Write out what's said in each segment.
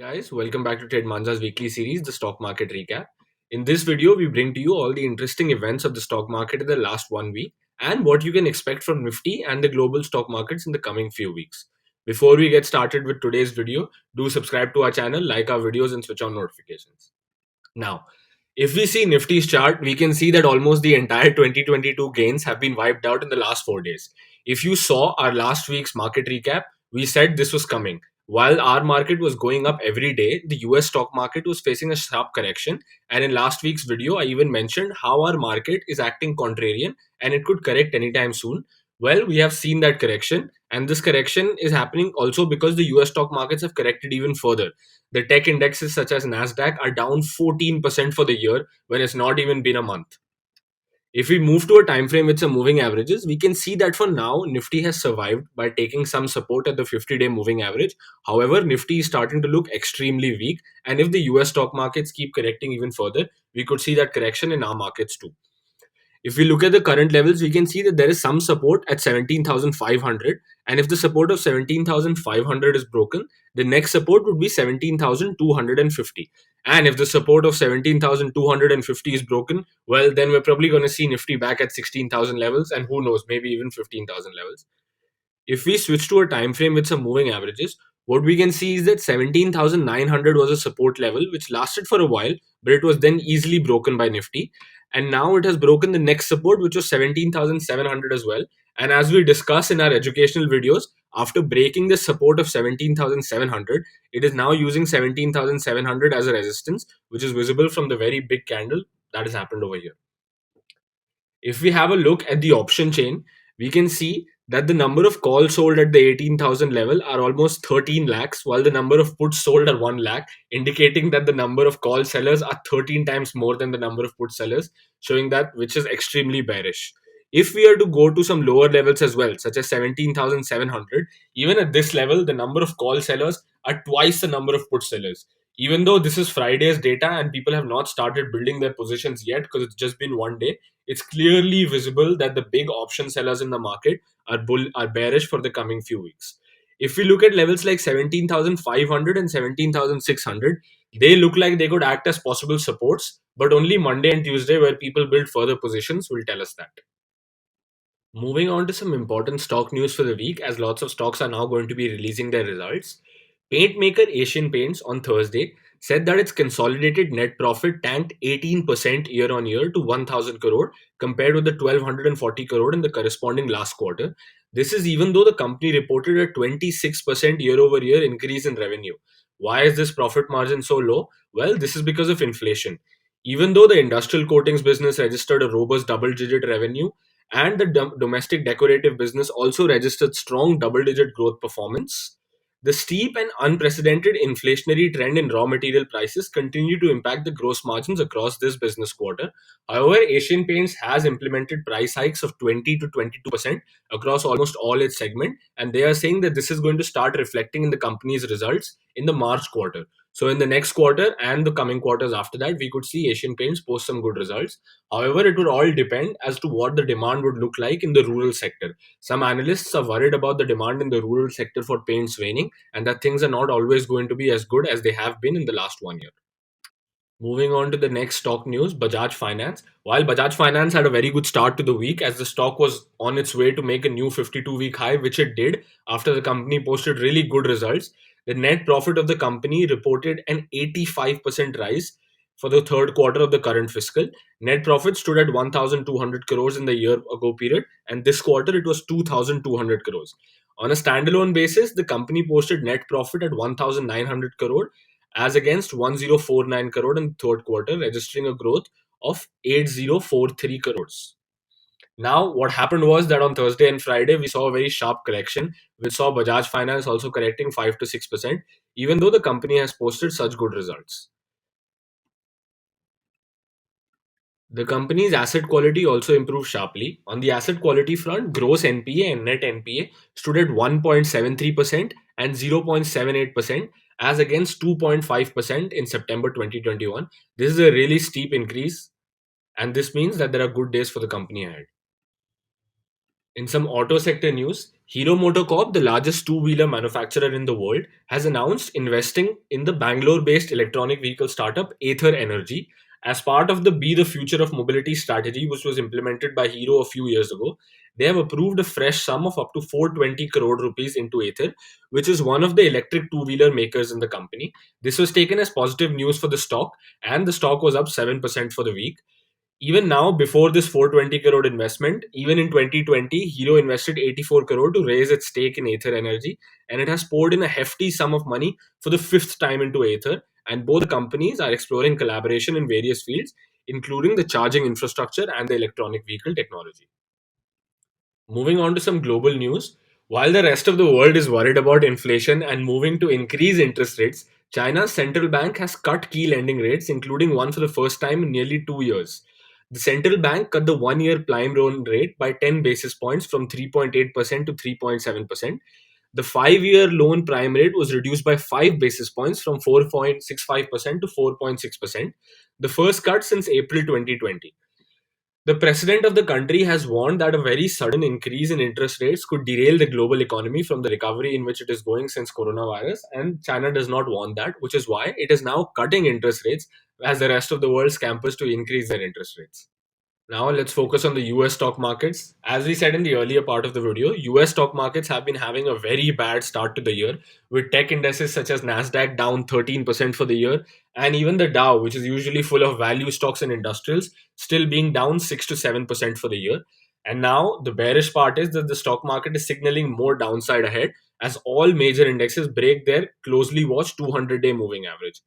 Guys, welcome back to Trademanza's weekly series, the stock market recap. In this video, we bring to you all the interesting events of the stock market in the last 1 week and what you can expect from Nifty and the global stock markets in the coming few weeks. Before we get started with today's video, do subscribe to our channel, like our videos, and switch on notifications. Now, if we see Nifty's chart, we can see that almost the entire 2022 gains have been wiped out in the last 4 days. If you saw our last week's market recap, we said this was coming. While our market was going up every day, the US stock market was facing a sharp correction. And in last week's video, I even mentioned how our market is acting contrarian and it could correct anytime soon. Well, we have seen that correction, and this correction is happening also because the US stock markets have corrected even further. The tech indexes such as Nasdaq are down 14% for the year when it's not even been a month. If we move to a time frame with some moving averages, we can see that for now Nifty has survived by taking some support at the 50-day moving average. However, Nifty is starting to look extremely weak, and if the US stock markets keep correcting even further, we could see that correction in our markets too. If we look at the current levels, we can see that there is some support at 17,500. And if the support of 17,500 is broken, the next support would be 17,250. And if the support of 17,250 is broken, well, then we're probably going to see Nifty back at 16,000 levels, and who knows, maybe even 15,000 levels. If we switch to a time frame with some moving averages, what we can see is that 17,900 was a support level which lasted for a while, but it was then easily broken by Nifty. And now it has broken the next support, which was 17,700 as well. And as we discuss in our educational videos, after breaking the support of 17,700, it is now using 17,700 as a resistance, which is visible from the very big candle that has happened over here. If we have a look at the option chain, we can see that the number of calls sold at the 18,000 level are almost 13 lakhs, while the number of puts sold are 1 lakh, indicating that the number of call sellers are 13 times more than the number of put sellers, showing that which is extremely bearish. If we are to go to some lower levels as well, such as 17,700, even at this level, the number of call sellers are twice the number of put sellers. Even though this is Friday's data and people have not started building their positions yet because it's just been one day, it's clearly visible that the big option sellers in the market are bearish for the coming few weeks. If we look at levels like 17,500 and 17,600, they look like they could act as possible supports, but only Monday and Tuesday, where people build further positions, will tell us that. Moving on to some important stock news for the week, as lots of stocks are now going to be releasing their results. Paint maker Asian Paints on Thursday said that its consolidated net profit tanked 18% year on year to 1,000 crore compared with the 1,240 crore in the corresponding last quarter. This is even though the company reported a 26% year over year increase in revenue. Why is this profit margin so low? Well, this is because of inflation. Even though the industrial coatings business registered a robust double digit revenue, and the domestic decorative business also registered strong double digit growth performance, the steep and unprecedented inflationary trend in raw material prices continue to impact the gross margins across this business quarter. However, Asian Paints has implemented price hikes of 20 to 22% across almost all its segment, and they are saying that this is going to start reflecting in the company's results in the March quarter. So in the next quarter and the coming quarters after that, we could see Asian Paints post some good results. However, it would all depend as to what the demand would look like in the rural sector. Some analysts are worried about the demand in the rural sector for paints waning, and that things are not always going to be as good as they have been in the last 1 year. Moving on to the next stock news, Bajaj Finance. While Bajaj Finance had a very good start to the week as the stock was on its way to make a new 52-week high, which it did after the company posted really good results, the net profit of the company reported an 85% rise for the third quarter of the current fiscal. Net profit stood at 1,200 crores in the year ago period, and this quarter it was 2,200 crores. On a standalone basis, the company posted net profit at 1,900 crore as against 1049 crore in the third quarter, registering a growth of 8043 crores. Now, what happened was that on Thursday and Friday, we saw a very sharp correction, which saw Bajaj Finance also correcting 5 to 6%, even though the company has posted such good results. The company's asset quality also improved sharply. On the asset quality front, gross NPA and net NPA stood at 1.73% and 0.78% as against 2.5% in September 2021. This is a really steep increase, and this means that there are good days for the company ahead. In some auto sector news, Hero MotoCorp, the largest two-wheeler manufacturer in the world, has announced investing in the Bangalore-based electronic vehicle startup Ather Energy as part of the Be the Future of Mobility strategy, which was implemented by Hero a few years ago. They have approved a fresh sum of up to 420 crore rupees into Ather, which is one of the electric two-wheeler makers in the company. This was taken as positive news for the stock, and the stock was up 7% for the week. Even now, before this 420 crore investment, even in 2020, Hero invested 84 crore to raise its stake in Ather Energy, and it has poured in a hefty sum of money for the fifth time into Ather. And both the companies are exploring collaboration in various fields, including the charging infrastructure and the electronic vehicle technology. Moving on to some global news. While the rest of the world is worried about inflation and moving to increase interest rates, China's central bank has cut key lending rates, including one for the first time in nearly 2 years. The central bank cut the 1 year prime loan rate by 10 basis points from 3.8% to 3.7%. The 5 year loan prime rate was reduced by 5 basis points from 4.65% to 4.6%, the first cut since April 2020. The president of the country has warned that a very sudden increase in interest rates could derail the global economy from the recovery in which it is going since coronavirus, and China does not want that, which is why it is now cutting interest rates as the rest of the world scampers to increase their interest rates. Now let's focus on the US stock markets. As we said in the earlier part of the video, US stock markets have been having a very bad start to the year, with tech indices such as Nasdaq down 13% for the year, and even the Dow, which is usually full of value stocks and industrials, still being down 6 to 7% for the year. And now the bearish part is that the stock market is signaling more downside ahead as all major indexes break their closely watched 200-day moving average.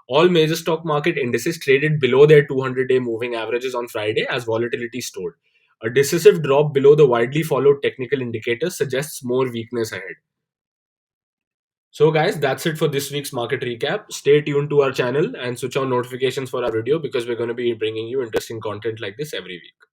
All major stock market indices traded below their 200-day moving averages on Friday as volatility stored. A decisive drop below the widely followed technical indicators suggests more weakness ahead. So, guys, that's it for this week's market recap. Stay tuned to our channel and switch on notifications for our video because we're going to be bringing you interesting content like this every week.